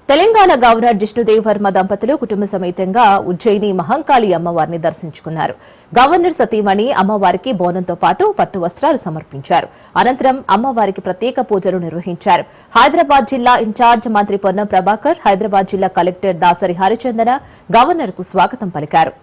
Telangana governor Jishnu Dev Varma దంపతులు కుటుంబ సమేతంగా ఉజ్జయిని మహంకాళి అమ్మవారిని దర్శించుకున్నారు. గవర్నర్ సతీమణి అమ్మవారికి బోనంతో పాటు పట్టు వస్త్రాలు సమర్పించారు. అనంతరం అమ్మవారికి ప్రత్యేక పూజలు నిర్వహించారు. హైదరాబాద్ జిల్లా ఇన్ఛార్జ్ మంత్రి పొన్నం ప్రభాకర్, హైదరాబాద్ జిల్లా కలెక్టర్ దాసరి హరిచందన గవర్నర్ కు స్వాగతం పలికారు.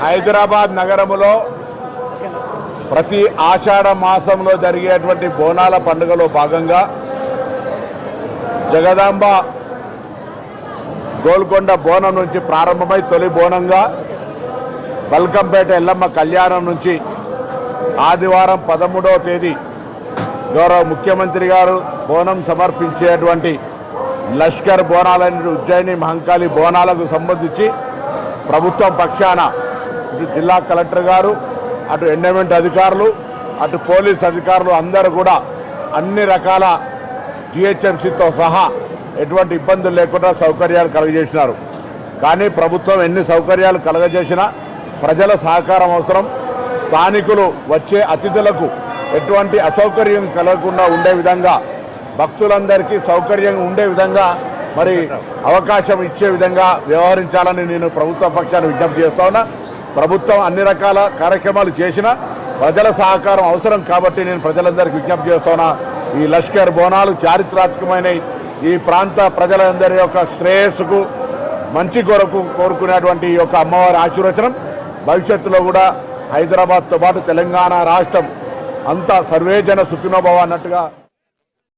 హైదరాబాద్ నగరములో ప్రతి ఆషాఢ మాసంలో జరిగేటువంటి బోనాల పండుగలో భాగంగా జగదాంబ గోల్కొండ బోనం నుంచి ప్రారంభమై తొలి బోనంగా బల్కంపేట ఎల్లమ్మ కళ్యాణం నుంచి ఆదివారం 13వ తేదీ గౌరవ ముఖ్యమంత్రి గారు బోనం సమర్పించేటువంటి లష్కర్ బోనాలని ఉజ్జయిని మహంకాళి బోనాలకు సంబంధించి ప్రభుత్వం పక్షాన ఇటు జిల్లా కలెక్టర్ గారు, అటు ఎండోమెంట్ అధికారులు, అటు పోలీస్ అధికారులు అందరూ కూడా అన్ని రకాల జిహెచ్ఎంసీతో సహా ఎటువంటి ఇబ్బందులు లేకుండా సౌకర్యాలు కలుగజేసినారు. కానీ ప్రభుత్వం ఎన్ని సౌకర్యాలు కలుగజేసినా ప్రజల సహకారం అవసరం. స్థానికులు వచ్చే అతిథులకు ఎటువంటి అసౌకర్యం కలగకుండా ఉండే విధంగా, భక్తులందరికీ సౌకర్యంగా ఉండే విధంగా మరి అవకాశం ఇచ్చే విధంగా వ్యవహరించాలని నేను ప్రభుత్వ పక్షాన్ని విజ్ఞప్తి చేస్తా ఉన్నా. ప్రభుత్వం అన్ని రకాల కార్యక్రమాలు చేసినా ప్రజల సహకారం అవసరం కాబట్టి నేను ప్రజలందరికీ విజ్ఞప్తి చేస్తున్నా. ఈ లష్కర్ బోనాలు చారిత్రాత్మకమైన ఈ ప్రాంత ప్రజలందరి యొక్క శ్రేయస్సుకు, మంచి కొరకు కోరుకునేటువంటి ఈ యొక్క అమ్మవారి ఆశీర్వచనం భవిష్యత్తులో కూడా హైదరాబాద్తో పాటు తెలంగాణ రాష్ట్రం అంతా సర్వేజన సుఖినోభవ అన్నట్టుగా